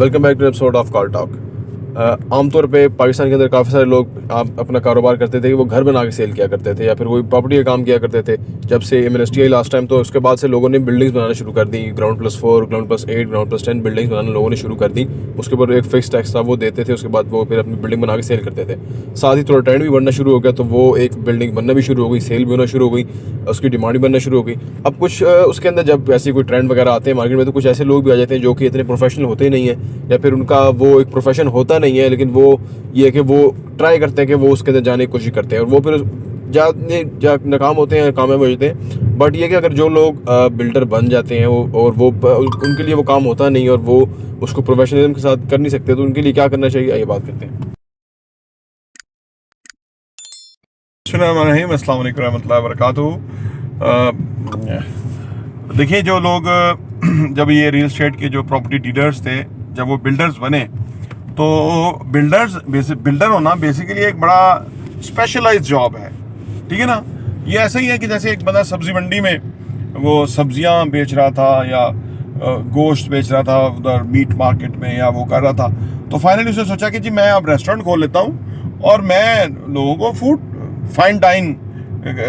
Welcome back to episode of car talk. आमतौर पे पाकिस्तान के अंदर काफ़ी सारे लोग अपना कारोबार करते थे कि वो घर बना के सेल किया करते थे या फिर कोई प्रॉपर्टी का काम किया करते थे। जब से मिनिस्ट्री आई लास्ट टाइम, तो उसके बाद से लोगों ने बिल्डिंग्स बनाना शुरू कर दी। ग्राउंड+4, ग्राउंड+8, ग्राउंड+10 बिल्डिंग्स बनाना लोगों ने शुरू कर दी। उसके ऊपर एक फिक्स टैक्स था, वो देते थे। उसके बाद वो फिर अपनी बिल्डिंग बना के सेल करते थे। साथ ही थोड़ा ट्रेंड भी बढ़ना शुरू हो गया, तो वो एक बिल्डिंग बनना भी शुरू हो गई, सेल भी होना शुरू हो गई, उसकी डिमांड भी बनना शुरू हो गई। अब कुछ उसके अंदर जब ऐसे कोई ट्रेंड वगैरह आते हैं मार्केट में, तो कुछ ऐसे लोग भी आ जाते हैं जो कि इतने प्रोफेशनल होते ही नहीं है, या फिर उनका वो एक प्रोफेशन होता नहीं है, लेकिन वो ये है कि वो ट्राई करते हैं कि वो उसके अंदर जाने की कोशिश करते हैं, और वो फिर नाकाम होते हैं, कामयाब हो जाते हैं। बट ये कि अगर जो लोग बिल्डर बन जाते हैं और वो उनके लिए वो काम होता नहीं और वो उसको प्रोफेशनलिज्म के साथ कर नहीं सकते, तो उनके लिए क्या करना चाहिए, आइए बात करते हैं। अस्सलाम वालेकुम रहमतुल्लाहि व बरकातुहू। देखिए, जो लोग जब ये रियल एस्टेट के जो प्रॉपर्टी डीलर्स थे, जब वो बिल्डर्स बने, तो बिल्डर होना बेसिकली एक बड़ा स्पेशलाइज्ड जॉब है, ठीक है ना। ये ऐसा ही है कि जैसे एक बंदा सब्जी मंडी में वो सब्जियां बेच रहा था या गोश्त बेच रहा था उधर मीट मार्केट में, या वो कर रहा था, तो फाइनली उसने सोचा कि जी मैं अब रेस्टोरेंट खोल लेता हूँ और मैं लोगों को फूड फाइन डाइन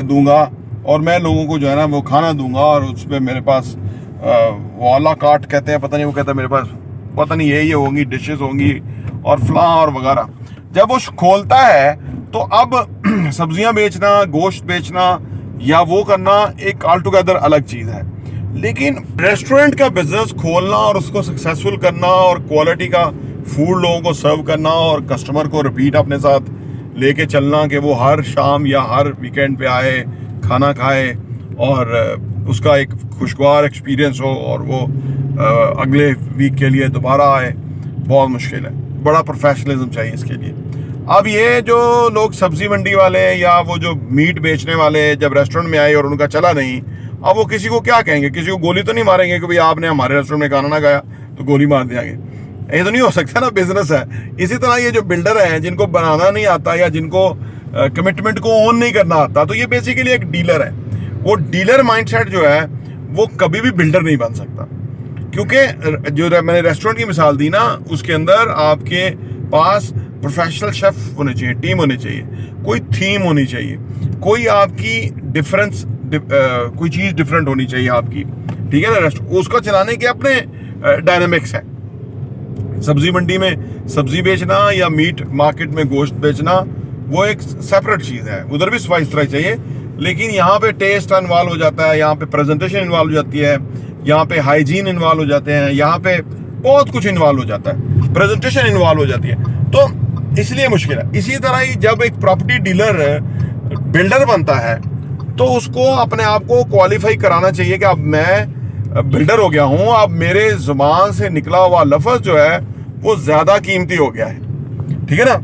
दूंगा, और मैं लोगों को जो है ना वो खाना दूंगा, और उसमें मेरे पास वो आला कार्ट कहते हैं, पता नहीं, वो कहता है मेरे पास पता नहीं ये होंगी डिशेस होंगी और फलां और वगैरह। जब वो खोलता है तो अब सब्जियां बेचना, गोश्त बेचना या वो करना एक ऑल टुगेदर अलग चीज़ है। लेकिन रेस्टोरेंट का बिजनेस खोलना और उसको सक्सेसफुल करना और क्वालिटी का फूड लोगों को सर्व करना और कस्टमर को रिपीट अपने साथ लेके चलना कि वो हर शाम या हर वीकेंड पे आए, खाना खाए और उसका एक खुशगवार एक्सपीरियंस हो और वो अगले वीक के लिए दोबारा आए, बहुत मुश्किल है। बड़ा प्रोफेशनलिज्म चाहिए इसके लिए। अब ये जो लोग सब्जी मंडी वाले या वो जो मीट बेचने वाले जब रेस्टोरेंट में आए और उनका चला नहीं, अब वो किसी को क्या कहेंगे? किसी को गोली तो नहीं मारेंगे कि भाई आपने हमारे रेस्टोरेंट में खाना ना खाया तो गोली मार देंगे। ये तो नहीं हो सकता ना, बिजनेस है। इसी तरह ये जो बिल्डर हैं जिनको बनाना नहीं आता या जिनको कमिटमेंट को ओन नहीं करना आता, तो ये बेसिकली एक डीलर है। वो डीलर माइंडसेट जो है वो कभी भी बिल्डर नहीं बन सकता, क्योंकि जो मैंने रेस्टोरेंट की मिसाल दी ना, उसके अंदर आपके पास प्रोफेशनल शेफ होने चाहिए, टीम होनी चाहिए, कोई थीम होनी चाहिए, कोई आपकी डिफरेंस कोई चीज़ डिफरेंट होनी चाहिए आपकी, ठीक है ना। उसको चलाने के अपने डायनामिक्स है। सब्जी मंडी में सब्जी बेचना या मीट मार्केट में गोश्त बेचना वो एक सेपरेट चीज़ है, उधर भी सफाई सुथराई चाहिए। लेकिन यहाँ पे टेस्ट इन्वॉल्व हो जाता है, यहाँ पे प्रेजेंटेशन इन्वॉल्व हो जाती है, यहाँ पे हाइजीन इन्वॉल्व हो जाते हैं, यहाँ पे बहुत कुछ इन्वॉल्व हो जाता है, प्रेजेंटेशन इन्वॉल्व हो जाती है, तो इसलिए मुश्किल है। इसी तरह ही जब एक प्रॉपर्टी डीलर बिल्डर बनता है तो उसको अपने आप को क्वालिफाई कराना चाहिए कि अब मैं बिल्डर हो गया हूँ, अब मेरे जुबान से निकला हुआ लफ्ज जो है वो ज्यादा कीमती हो गया है, ठीक है ना।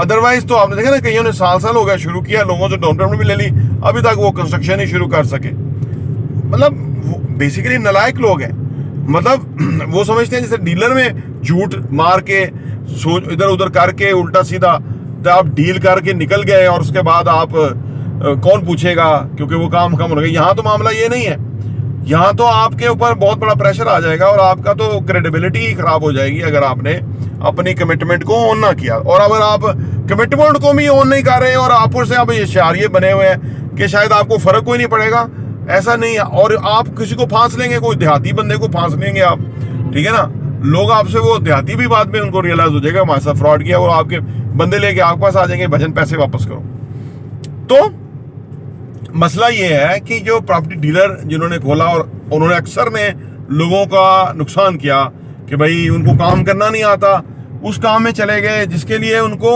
अदरवाइज तो आपने देखा ना, कईयों ने साल हो गया शुरू किया, लोगों से डाउन पेमेंट भी ले ली, अभी तक वो कंस्ट्रक्शन ही शुरू कर सके। मतलब बेसिकली नालायक लोग हैं। मतलब वो समझते हैं जैसे डीलर में झूठ मार के इधर उधर करके उल्टा सीधा तो आप डील करके निकल गए और उसके बाद आप कौन पूछेगा, क्योंकि वो काम कम हो गया। यहाँ तो मामला ये नहीं है, यहाँ तो आपके ऊपर बहुत बड़ा प्रेशर आ जाएगा और आपका तो क्रेडिबिलिटी ही खराब हो जाएगी अगर आपने अपनी कमिटमेंट को ऑन ना किया। और अगर आप कमिटमेंट को भी ऑन नहीं कर रहे और आप से आप ये इशारे बने हुए हैं कि शायद आपको फर्क कोई नहीं पड़ेगा, ऐसा नहीं है। और आप किसी को फांस लेंगे, कोई देहाती बंदे को फांस लेंगे आप, ठीक है ना, लोग आपसे, वो देहाती भी बाद में उनको रियलाइज हो जाएगा हमारे साथ फ्रॉड किया, और आपके बंदे लेके आपके पास आ जाएंगे, भजन पैसे वापस करो। तो मसला ये है कि जो प्रॉपर्टी डीलर जिन्होंने खोला और उन्होंने अक्सर ने लोगों का नुकसान किया कि भाई उनको काम करना नहीं आता, उस काम में चले गए जिसके लिए उनको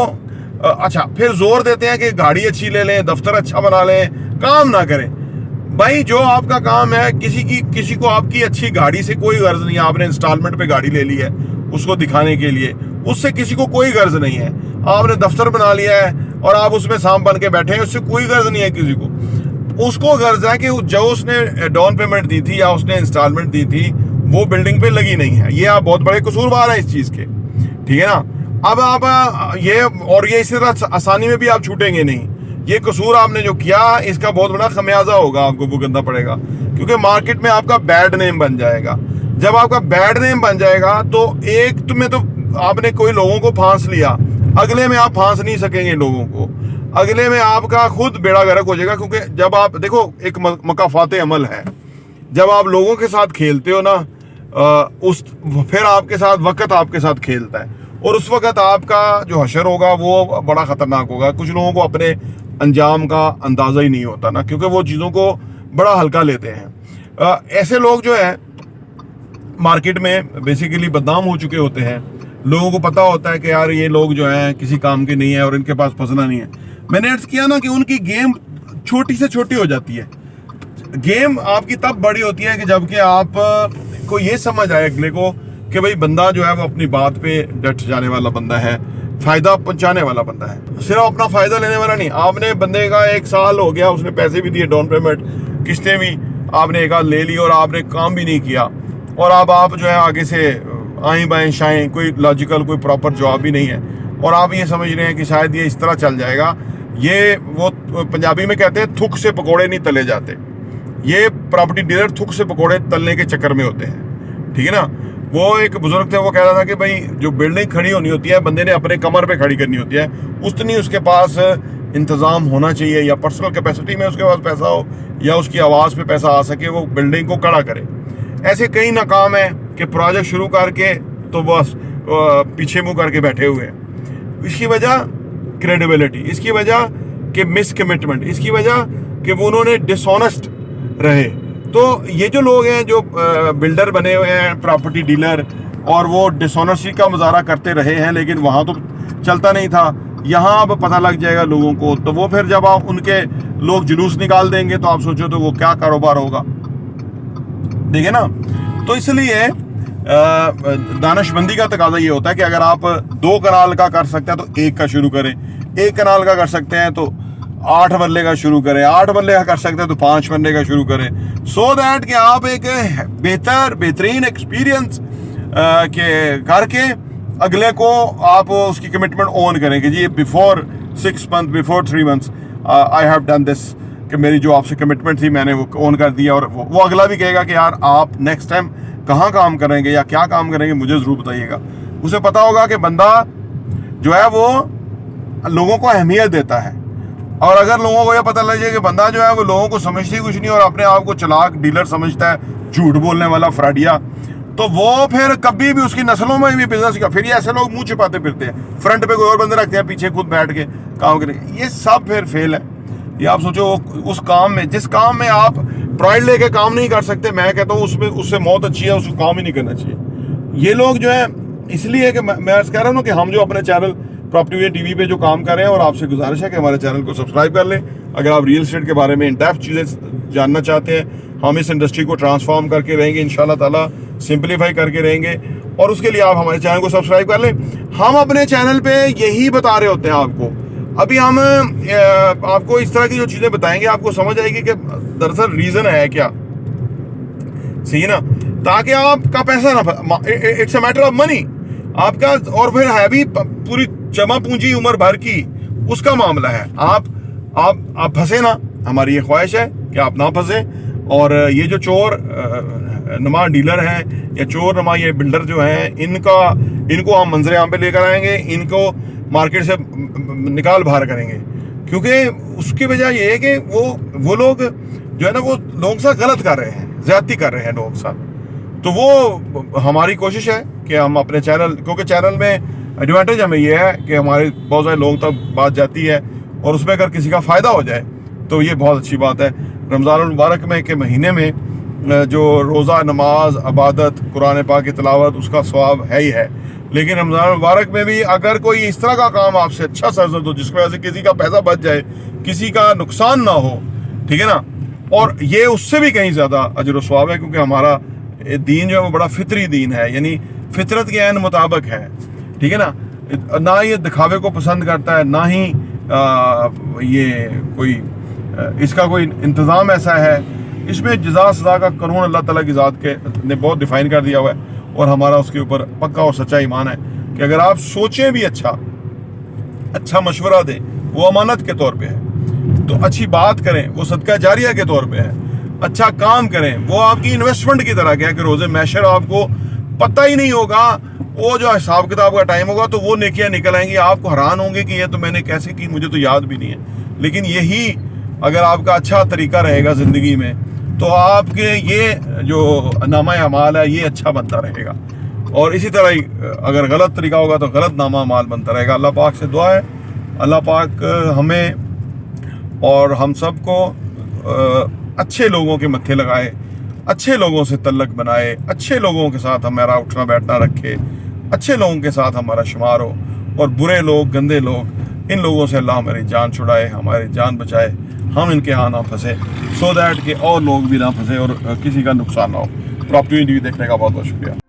अच्छा फिर जोर देते हैं कि गाड़ी अच्छी ले लें, दफ्तर अच्छा बना लें, काम ना करें। भाई जो आपका काम है, किसी को आपकी अच्छी गाड़ी से कोई गर्ज नहीं है। आपने इंस्टॉलमेंट पे गाड़ी ले ली है उसको दिखाने के लिए, उससे किसी को कोई गर्ज नहीं है। आपने दफ्तर बना लिया है और आप उसमें सांप बन के बैठे हैं, उससे कोई गर्ज नहीं है किसी को। उसको गर्ज है कि जो उसने डाउन पेमेंट दी थी या उसने इंस्टॉलमेंट दी थी वो बिल्डिंग पे लगी नहीं है। ये आप बहुत बड़े कसूरवार हैं इस चीज के, ठीक है ना। अब आप ये इसी तरह आसानी में भी आप छूटेंगे नहीं। ये कसूर आपने जो किया इसका बहुत बड़ा खमियाजा होगा, आपको भुगतना पड़ेगा, क्योंकि मार्केट में आपका बैड नेम बन जाएगा। जब आपका बैड नेम बन जाएगा तो एक तुम्हें तो आपने कोई लोगों को फांस लिया, अगले में आप फांस नहीं सकेंगे लोगों को, अगले में आपका खुद बेड़ा गर्क हो जाएगा। क्योंकि जब आप देखो एक मकाफाते अमल है, जब आप लोगों के साथ खेलते हो ना फिर आपके साथ वक्त आपके साथ खेलता है, और उस वक्त आपका जो हशर होगा वो बड़ा खतरनाक होगा। कुछ लोगों को अपने अंजाम का अंदाजा ही नहीं होता ना, क्योंकि वो चीज़ों को बड़ा हल्का लेते हैं। ऐसे लोग जो है मार्केट में बेसिकली बदनाम हो चुके होते हैं। लोगों को पता होता है कि यार ये लोग जो हैं किसी काम के नहीं है और इनके पास फंसना नहीं है। मैंने अर्ज किया ना कि उनकी गेम छोटी से छोटी हो जाती है। गेम आपकी तब बड़ी होती है कि जबकि आप को ये समझ आए अगले को कि भाई बंदा जो है वो अपनी बात पे डट जाने वाला बंदा है, फायदा पहुंचाने वाला बंदा है, सिर्फ अपना फायदा लेने वाला नहीं। आपने बंदे का 1 साल हो गया, उसने पैसे भी दिए, डाउन पेमेंट, किस्तें भी आपने एक आध ले ली और आपने काम भी नहीं किया, और अब आप जो है आगे से आएँ बाएँ शाएँ, कोई लॉजिकल कोई प्रॉपर जवाब भी नहीं है, और आप ये समझ रहे हैं कि शायद ये इस तरह चल जाएगा। ये वो पंजाबी में कहते हैं थुक से पकोड़े नहीं तले जाते। ये प्रॉपर्टी डीलर थुक से पकोड़े तलने के चक्कर में होते हैं, ठीक है ना। वो एक बुजुर्ग थे, वो कह रहा था कि भाई जो बिल्डिंग खड़ी होनी होती है बंदे ने अपने कमर पे खड़ी करनी होती है, उतनी उसके पास इंतज़ाम होना चाहिए, या पर्सनल कैपेसिटी में उसके पास पैसा हो, या उसकी आवाज़ पे पैसा आ सके, वो बिल्डिंग को खड़ा करे। ऐसे कई नाकाम है कि प्रोजेक्ट शुरू करके तो बस पीछे मुँह करके बैठे हुए हैं। इसकी वजह क्रेडिबिलिटी, इसकी वजह कि मिस कमिटमेंट, इसकी वजह कि वो उन्होंने डिसऑनेस्ट रहे। तो ये जो लोग हैं जो बिल्डर बने हुए हैं, प्रॉपर्टी डीलर, और वो डिसऑनेस्टी का मुजाहरा करते रहे हैं, लेकिन वहाँ तो चलता नहीं था, यहाँ अब पता लग जाएगा लोगों को। तो वो फिर जब आप उनके लोग जुलूस निकाल देंगे तो आप सोचो तो वो क्या कारोबार होगा, देखिए ना। तो इसलिए दानिशमंदी का तकाजा ये होता है कि अगर आप 2 कनाल का कर सकते हैं तो 1 का शुरू करें, 1 कनाल का कर सकते हैं तो 8 मरले का शुरू करें, 8 मरले का कर सकते हैं तो 5 मरले का शुरू करें, सो दैट कि आप एक बेहतरीन एक्सपीरियंस के करके अगले को आप उसकी कमिटमेंट ऑन करें कि जी before 6 month, before 3 months I have done this, कि मेरी जो आपसे कमिटमेंट थी मैंने वो ऑन कर दिया। और वो अगला भी कहेगा कि यार आप नेक्स्ट टाइम कहाँ काम करेंगे या क्या काम करेंगे मुझे ज़रूर बताइएगा। उसे पता होगा कि बंदा जो है वो लोगों को अहमियत देता है, और अगर लोगों को यह पता लग जाए कि बंदा जो है वो लोगों को समझती कुछ नहीं और अपने आप को चालाक डीलर समझता है, झूठ बोलने वाला फ्रॉडिया, तो वो फिर कभी भी उसकी नस्लों में भी बिजनेस का, फिर ये ऐसे लोग मुंह छिपाते फिरते हैं, फ्रंट पे कोई और बंदे रखते हैं, पीछे खुद बैठ के काम करेंगे, ये सब फिर फेल है। ये आप सोचो उस काम में, जिस काम में आप प्राइड लेके काम नहीं कर सकते, मैं कहता हूँ उसमें उससे मौत अच्छी है, उसको काम ही नहीं करना चाहिए। ये लोग जो है इसलिए कि मैं कह रहा हूँ कि हम जो अपने चैनल प्रॉपर्टी टीवी पे जो काम कर रहे हैं, और आपसे गुजारिश है कि हमारे चैनल को सब्सक्राइब कर लें। अगर आप रियल एस्टेट के बारे में इन डेप्थ चीज़ें जानना चाहते हैं, हम इस इंडस्ट्री को ट्रांसफॉर्म करके रहेंगे इंशाल्लाह ताला, सिंप्लीफाई करके रहेंगे, और उसके लिए आप हमारे चैनल को सब्सक्राइब कर लें। हम अपने चैनल पे यही बता रहे होते हैं आपको। अभी हम आपको इस तरह की जो चीज़ें बताएंगे आपको समझ आएगी कि दरअसल रीज़न है क्या, सही ना, ताकि आपका पैसा ना, it's a matter of money आपका, और फिर है भी पूरी जमा पूंजी उम्र भर की, उसका मामला है। आप फंसे ना, हमारी ये ख्वाहिश है कि आप ना फंसे। और ये जो चोर नुमा डीलर हैं या चोर नुमा ये बिल्डर जो हैं, इनको हम मंजरे आम पे लेकर आएंगे, इनको मार्केट से निकाल बाहर करेंगे, क्योंकि उसकी वजह ये है कि वो लोग जो है ना वो लोगों के साथ गलत कर रहे हैं, ज्यादती कर रहे हैं लोगों के साथ। तो वो हमारी कोशिश है कि हम अपने चैनल, क्योंकि चैनल में एडवांटेज हमें ये है कि हमारे बहुत सारे लोगों तक बात जाती है, और उसमें अगर किसी का फ़ायदा हो जाए तो ये बहुत अच्छी बात है। रमज़ानुल मुबारक में के महीने में जो रोज़ा, नमाज, इबादत, कुरान पाक की तिलावत, उसका सवाब है ही है, लेकिन रमज़ानुल मुबारक में भी अगर कोई इस तरह का काम आपसे अच्छा सरजद हो जिसकी वजह से किसी का पैसा बच जाए, किसी का नुकसान ना हो, ठीक है ना, और ये उससे भी कहीं ज़्यादा अजर व सवाब है, क्योंकि हमारा दीन जो है वो बड़ा फितरी दीन है, यानी फितरत के ऐन मुताबिक है, ठीक है ना ये दिखावे को पसंद करता है, ना ही ये कोई इसका कोई इंतज़ाम ऐसा है। इसमें जज़ा सज़ा का कानून अल्लाह ताला की ज़ात के ने बहुत डिफ़ाइन कर दिया हुआ है, और हमारा उसके ऊपर पक्का और सच्चा ईमान है कि अगर आप सोचें भी अच्छा मशवरा दें, वो अमानत के तौर पे है, तो अच्छी बात करें वो सदका जारिया के तौर पे है, अच्छा काम करें, वो आपकी इन्वेस्टमेंट की तरह क्या कि रोजे मैशर आपको पता ही नहीं होगा, वो जो हिसाब किताब का टाइम होगा तो वो नेकियां निकल आएंगी, आपको हैरान होंगे कि ये तो मैंने कैसे की, मुझे तो याद भी नहीं है। लेकिन यही अगर आपका अच्छा तरीका रहेगा ज़िंदगी में तो आपके ये जो नामा अमाल है ये अच्छा बनता रहेगा। और इसी तरह ही अगर गलत तरीका होगा तो गलत नामा अमाल बनता रहेगा। अल्लाह पाक से दुआ है, अल्लाह पाक हमें और हम सबको अच्छे लोगों के मत्थे लगाए, अच्छे लोगों से तल्लक बनाए, अच्छे लोगों के साथ हमारा उठना बैठना रखे, अच्छे लोगों के साथ हमारा शुमार हो, और बुरे लोग, गंदे लोग, इन लोगों से अल्लाह हमारी जान छुड़ाए, हमारी जान बचाए, हम इनके यहाँ ना फंसे, सो दैट कि और लोग भी ना फंसे और किसी का नुकसान ना हो। प्रॉपर्टी टीवी देखने का बहुत बहुत शुक्रिया।